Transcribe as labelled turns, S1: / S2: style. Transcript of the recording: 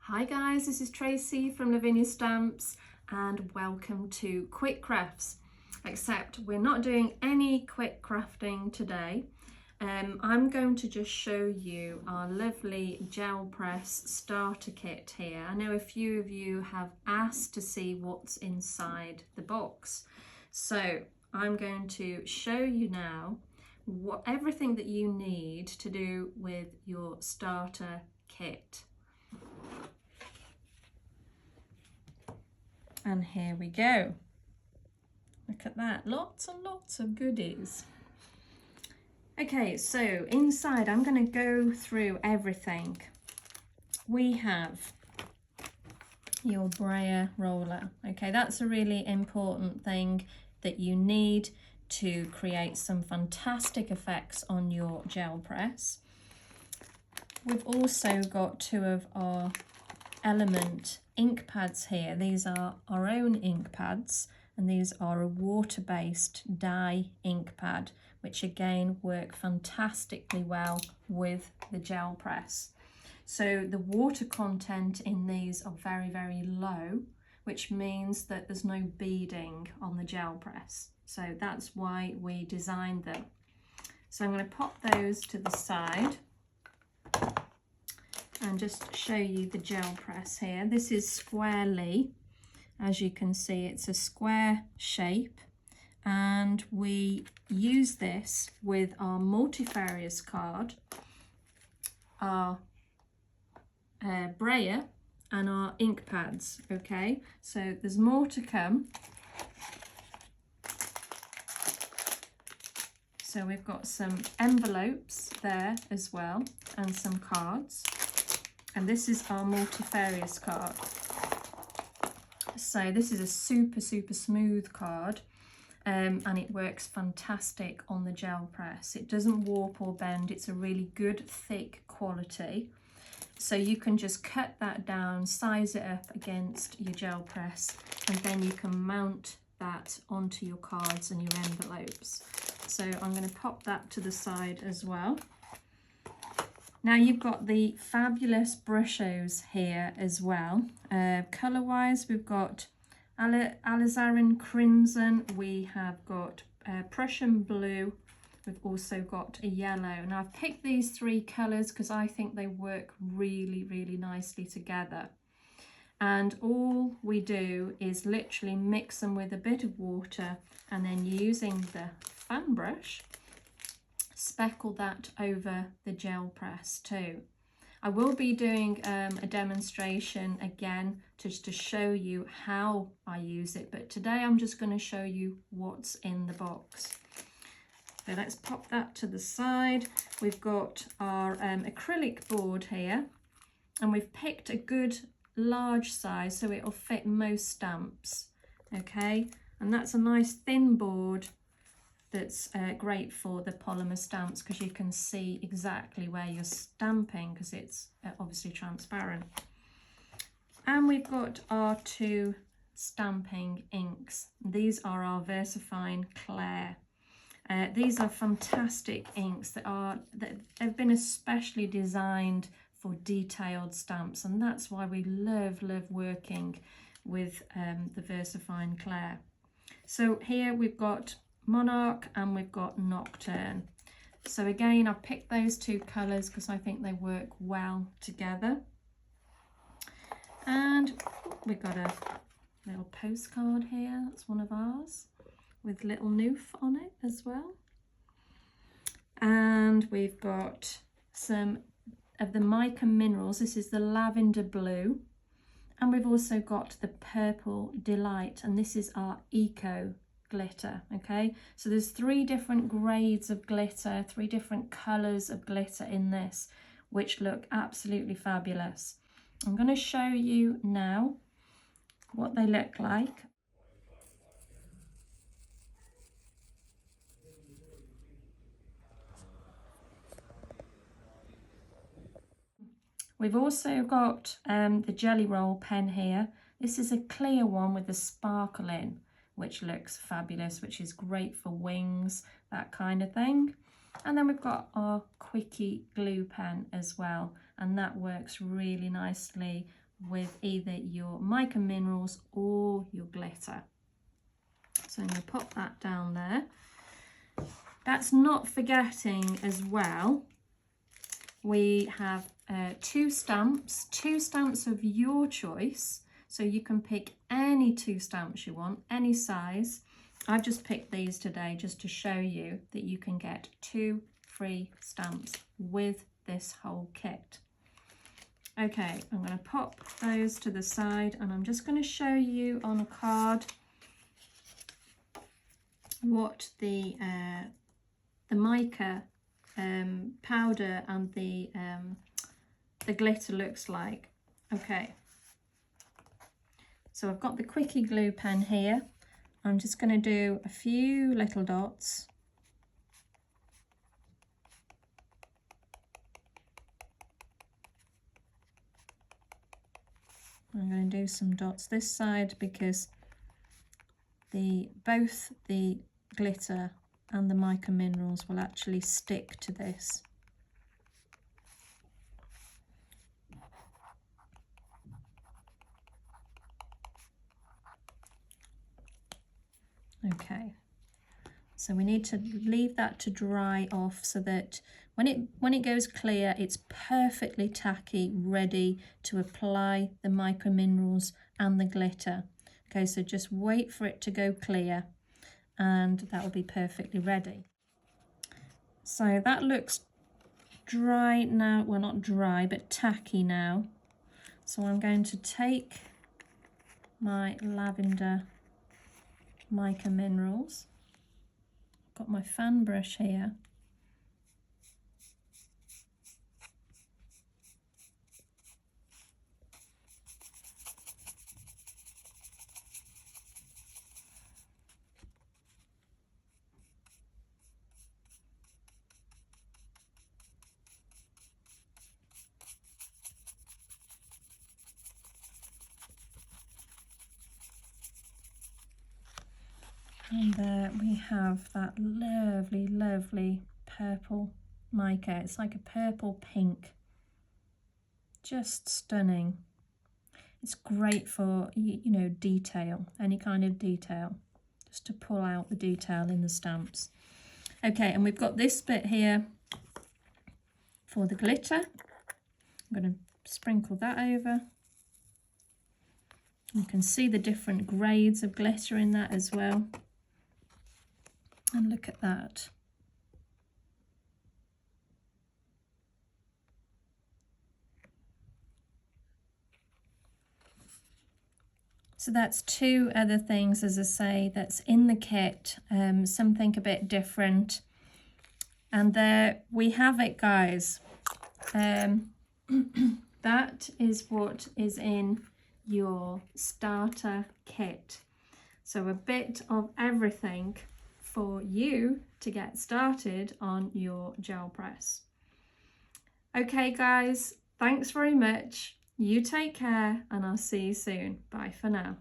S1: Hi guys, this is Tracy from Lavinia Stamps and welcome to Quick Crafts. Except we're not doing any quick crafting today. I'm going to just show you our lovely gel press starter kit here. I know a few of you have asked to see what's inside the box. So I'm going to show you now everything that you need to do with your starter kit. And here we go. Look at that, lots and lots of goodies. Okay, so inside I'm going to go through everything. We have your brayer roller. Okay, that's a really important thing that you need to create some fantastic effects on your gel press. We've also got two of our Element ink pads here. These are our own ink pads, and these are a water-based dye ink pad, which again work fantastically well with the gel press. So the water content in these are very, very low, which means that there's no beading on the gel press. So that's why we designed them. So I'm going to pop those to the side and just show you the gel press here. This is squarely, as you can see, it's a square shape, and we use this with our multifarious card, our brayer and our ink pads. Okay, so there's more to come. So we've got some envelopes there as well and some cards. And this is our multifarious card. So this is a super smooth card, and it works fantastic on the gel press. It doesn't warp or bend. It's a really good thick quality. So you can just cut that down, size it up against your gel press, and then you can mount that onto your cards and your envelopes. So I'm going to pop that to the side as well. Now you've got the fabulous brushos here as well. Colour wise, we've got alizarin crimson, we have got Prussian blue, we've also got a yellow. Now I've picked these three colours because I think they work really nicely together. And all we do is literally mix them with a bit of water, and then using the fan brush, speckle that over the gel press too. I will be doing a demonstration again just to show you how I use it, but today I'm just going to show you what's in the box. So let's pop that to the side. We've got our acrylic board here, and we've picked a good large size so it'll fit most stamps. Okay, and that's a nice thin board that's great for the polymer stamps because you can see exactly where you're stamping because it's obviously transparent. And we've got our two stamping inks. These are our VersaFine Clair. These are fantastic inks they've been especially designed for detailed stamps, and that's why we love working with the VersaFine Clair. So here we've got Monarch and we've got Nocturne. So again, I've picked those two colours because I think they work well together. And we've got a little postcard here, that's one of ours, with little noof on it as well. And we've got some of the mica minerals. This is the lavender blue. And we've also got the purple delight, and this is our eco glitter. Okay, so there's three different grades of glitter, three different colors of glitter in this, which look absolutely fabulous. I'm going to show you now what they look like. We've also got the Jelly Roll pen here. This is a clear one with a sparkle in, which looks fabulous, which is great for wings, that kind of thing. And then we've got our Quickie glue pen as well, and that works really nicely with either your mica minerals or your glitter. So I'm going to pop that down there. That's not forgetting as well, we have 2 stamps of your choice. So you can pick any 2 stamps you want, any size. I've just picked these today just to show you that you can get 2 free stamps with this whole kit. Okay, I'm going to pop those to the side and I'm just going to show you on a card what the mica powder and the glitter looks like. Okay, so I've got the quickie glue pen here. I'm just going to do a few little dots. I'm going to do some dots this side because both the glitter and the mica minerals will actually stick to this. Okay, so we need to leave that to dry off so that when it goes clear, it's perfectly tacky, ready to apply the mica minerals and the glitter. Okay, so just wait for it to go clear and that will be perfectly ready. So that looks dry now, well not dry, but tacky now. So I'm going to take my lavender mica minerals. Got my fan brush here. And there we have that lovely, lovely purple mica. It's like a purple pink. Just stunning. It's great for, you know, detail, any kind of detail, just to pull out the detail in the stamps. Okay, and we've got this bit here for the glitter. I'm going to sprinkle that over. You can see the different grades of glitter in that as well. And look at that. So that's 2 other things, as I say, that's in the kit, something a bit different. And there we have it, guys. That is what is in your starter kit. So a bit of everything for you to get started on your gel press. Okay guys, thanks very much. You take care and I'll see you soon. Bye for now.